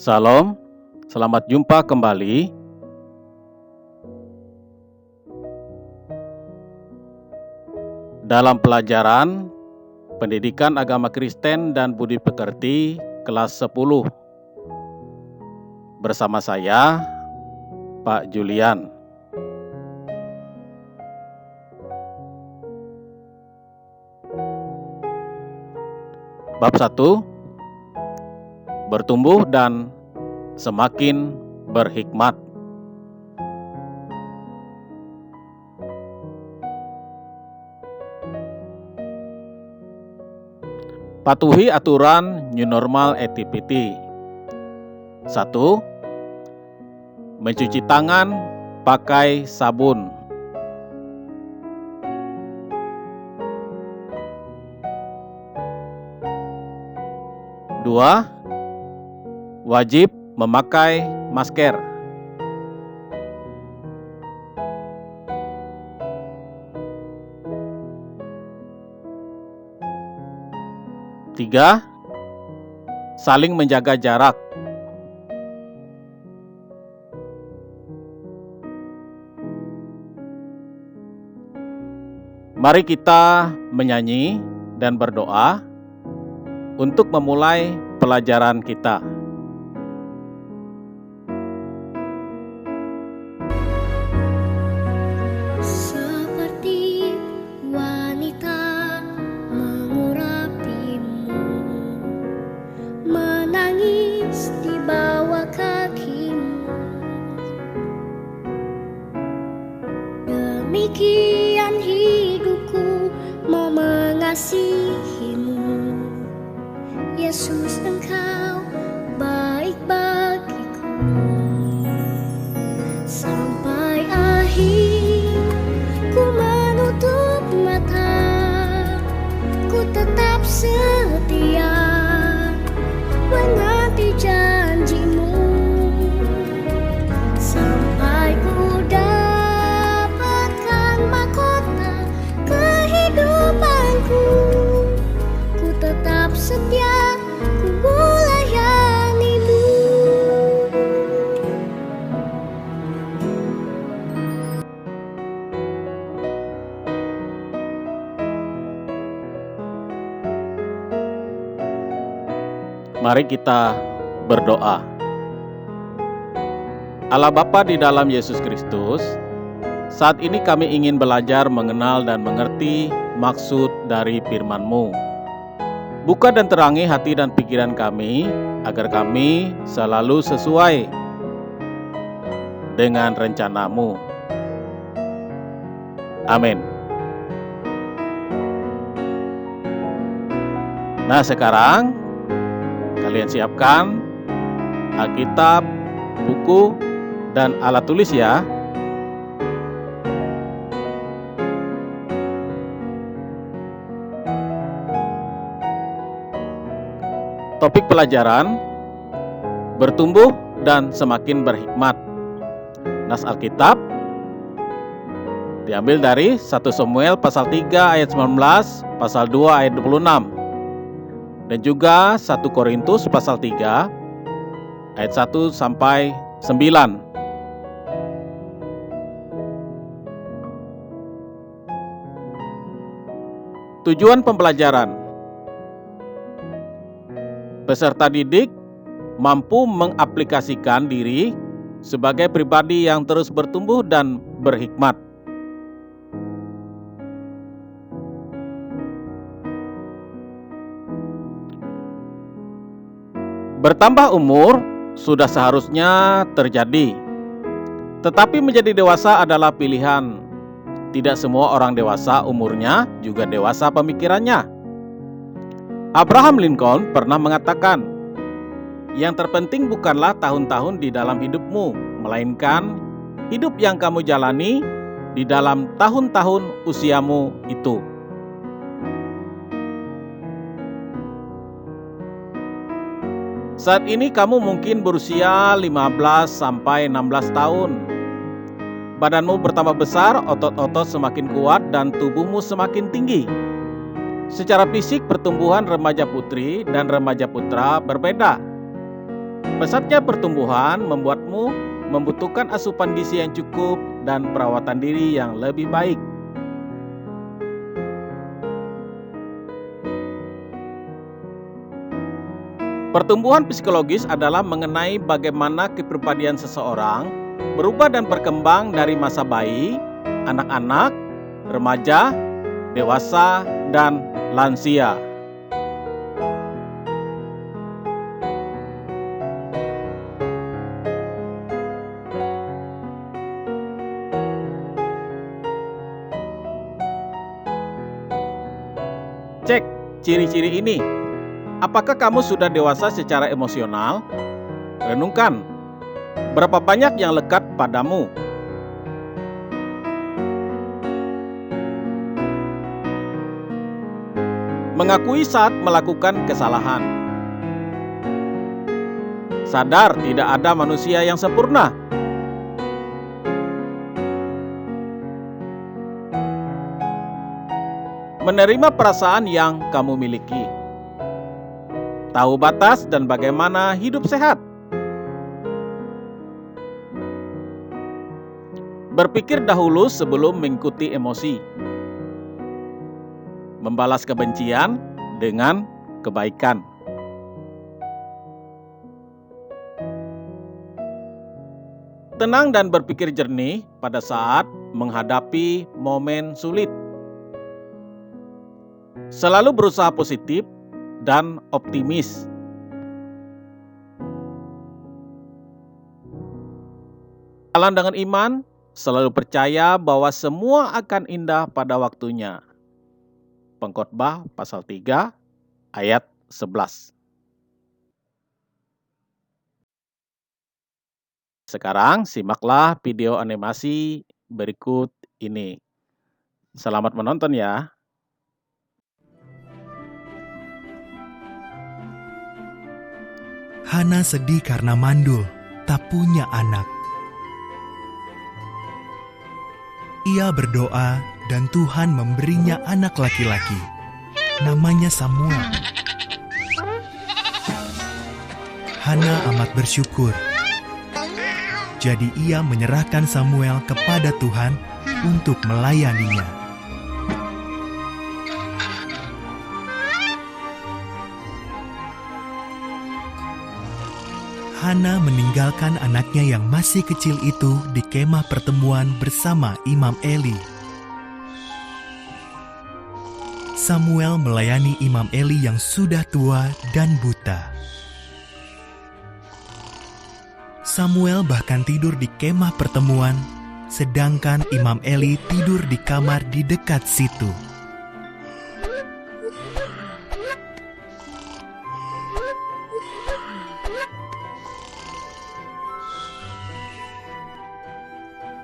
Salam, selamat jumpa kembali. Dalam pelajaran Pendidikan Agama Kristen dan Budi Pekerti kelas 10 bersama saya, Pak Julian. Bab 1, bertumbuh dan semakin berhikmat. Patuhi aturan New Normal Activity. 1. Mencuci tangan pakai sabun. 2. Wajib memakai masker. 3. Saling menjaga jarak. 'Mari kita menyanyi dan berdoa untuk memulai pelajaran kita. Seperti wanita mengurapimu, menangis di bawah kakimu. Demikian hidupku mau mengasihimu. Yesus, Engkau baik bagiku. Sampai akhir ku menutup mata, ku tetap setia menanti janjimu. Sampai ku dapatkan mahkota kehidupanku, ku tetap setia, ku melayanimu. Mari kita berdoa. Allah Bapa di dalam Yesus Kristus, saat ini kami ingin belajar mengenal dan mengerti maksud dari firman-Mu. Buka dan terangi hati dan pikiran kami, agar kami selalu sesuai dengan rencana-Mu. Amin. Nah, sekarang kalian siapkan Alkitab, buku, dan alat tulis ya. Topik pelajaran, bertumbuh dan semakin berhikmat. Nas Alkitab diambil dari 1 Samuel pasal 3 ayat 19, pasal 2 ayat 26. Dan juga 1 Korintus pasal 3 ayat 1 sampai 9. Tujuan pembelajaran: peserta didik mampu mengaplikasikan diri sebagai pribadi yang terus bertumbuh dan berhikmat. Bertambah umur sudah seharusnya terjadi, tetapi menjadi dewasa adalah pilihan. Tidak semua orang dewasa umurnya juga dewasa pemikirannya. Abraham Lincoln pernah mengatakan, yang terpenting bukanlah tahun-tahun di dalam hidupmu, melainkan hidup yang kamu jalani di dalam tahun-tahun usiamu itu. Saat ini kamu mungkin berusia 15 sampai 16 tahun. Badanmu bertambah besar, otot-otot semakin kuat, dan tubuhmu semakin tinggi. Secara fisik, pertumbuhan remaja putri dan remaja putra berbeda. Pesatnya pertumbuhan membuatmu membutuhkan asupan gizi yang cukup dan perawatan diri yang lebih baik. Pertumbuhan psikologis adalah mengenai bagaimana kepribadian seseorang berubah dan berkembang dari masa bayi, anak-anak, remaja, dewasa, dan lansia. Cek ciri-ciri ini. Apakah kamu sudah dewasa secara emosional? Renungkan, berapa banyak yang lekat padamu? Mengakui saat melakukan kesalahan. Sadar tidak ada manusia yang sempurna. Menerima perasaan yang kamu miliki. Tahu batas dan bagaimana hidup sehat. Berpikir dahulu sebelum mengikuti emosi. Membalas kebencian dengan kebaikan. Tenang dan berpikir jernih pada saat menghadapi momen sulit. Selalu berusaha positif dan optimis. Jalan dengan iman, selalu percaya bahwa semua akan indah pada waktunya. Pengkhotbah pasal 3 ayat 11. Sekarang simaklah video animasi berikut ini. Selamat menonton ya. Hana sedih karena mandul, tak punya anak. Ia berdoa dan Tuhan memberinya anak laki-laki. Namanya Samuel. Hana amat bersyukur. Jadi ia menyerahkan Samuel kepada Tuhan untuk melayaninya. Hana meninggalkan anaknya yang masih kecil itu di kemah pertemuan bersama Imam Eli. Samuel melayani Imam Eli yang sudah tua dan buta. Samuel bahkan tidur di kemah pertemuan, sedangkan Imam Eli tidur di kamar di dekat situ.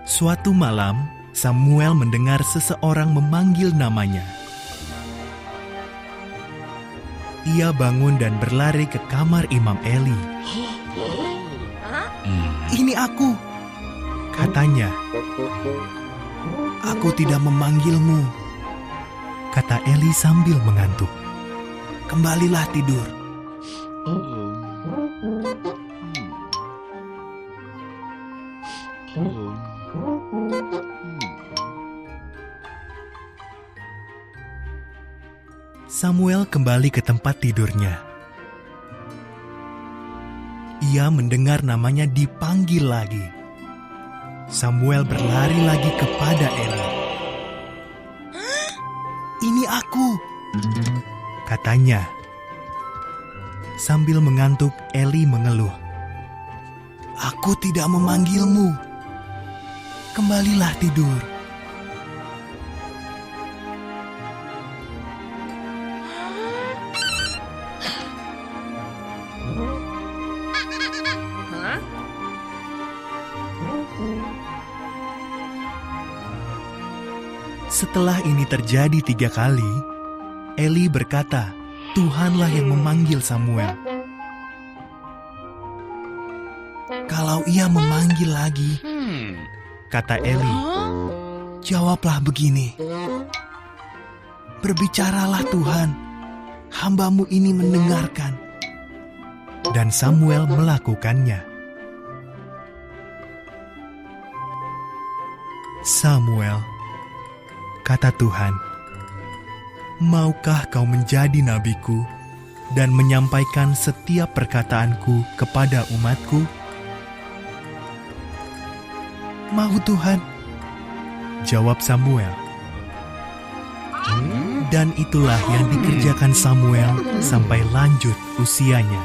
Suatu malam, Samuel mendengar seseorang memanggil namanya. Ia bangun dan berlari ke kamar Imam Eli. "Ini aku," katanya. "Aku tidak memanggilmu," kata Eli sambil mengantuk. "Kembalilah tidur." Samuel kembali ke tempat tidurnya. Ia mendengar namanya dipanggil lagi. Samuel berlari lagi kepada Eli. "Ini aku," katanya. Sambil mengantuk, Eli mengeluh. "Aku tidak memanggilmu. Kembalilah tidur." Setelah ini terjadi 3 kali, Eli berkata, "Tuhanlah yang memanggil Samuel." "Kalau ia memanggil lagi," kata Eli, "jawablah begini, 'Berbicaralah Tuhan, hamba-Mu ini mendengarkan.'" dan Samuel melakukannya. Samuel, kata Tuhan, maukah kau menjadi nabiku dan menyampaikan setiap perkataanku kepada umatku? Mau Tuhan, jawab Samuel. Dan itulah yang dikerjakan Samuel sampai lanjut usianya.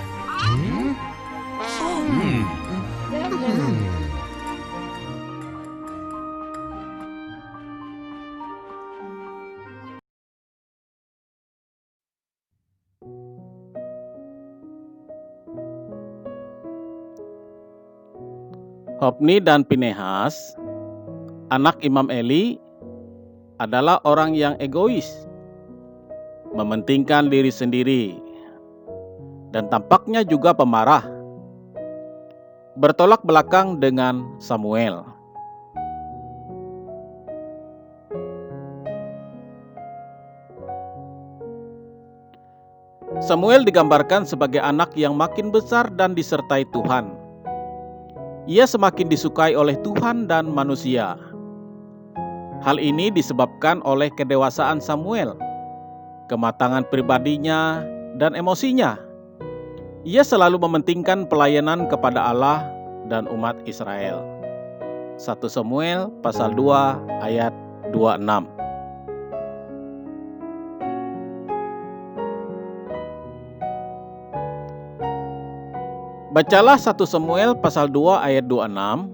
Hofni dan Pinehas, anak Imam Eli, adalah orang yang egois, mementingkan diri sendiri, dan tampaknya juga pemarah, bertolak belakang dengan Samuel. Samuel digambarkan sebagai anak yang makin besar dan disertai Tuhan. Ia semakin disukai oleh Tuhan dan manusia. Hal ini disebabkan oleh kedewasaan Samuel, kematangan pribadinya, dan emosinya. Ia selalu mementingkan pelayanan kepada Allah dan umat Israel. 1 Samuel pasal 2 ayat 26. Bacalah 1 Samuel pasal 2 ayat 26.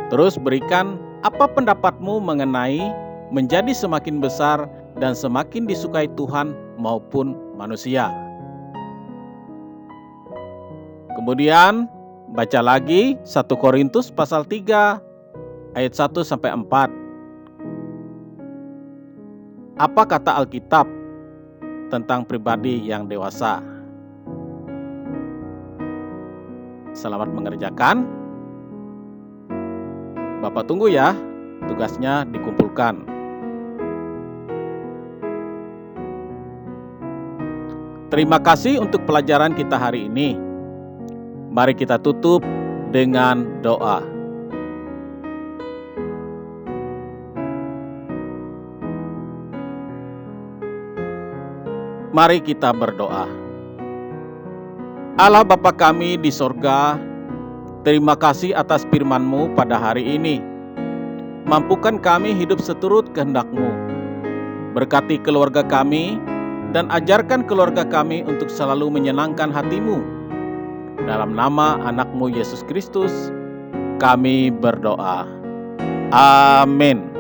Terus berikan apa pendapatmu mengenai menjadi semakin besar dan semakin disukai Tuhan maupun manusia. Kemudian baca lagi 1 Korintus pasal 3 ayat 1 sampai 4. Apa kata Alkitab tentang pribadi yang dewasa? Selamat mengerjakan. Bapak tunggu ya, tugasnya dikumpulkan. Terima kasih untuk pelajaran kita hari ini. Mari kita tutup dengan doa. Mari kita berdoa. Allah Bapa kami di sorga, terima kasih atas firman-Mu pada hari ini. Mampukan kami hidup seturut kehendak-Mu. Berkati keluarga kami, dan ajarkan keluarga kami untuk selalu menyenangkan hati-Mu. Dalam nama anak-Mu Yesus Kristus, kami berdoa. Amin.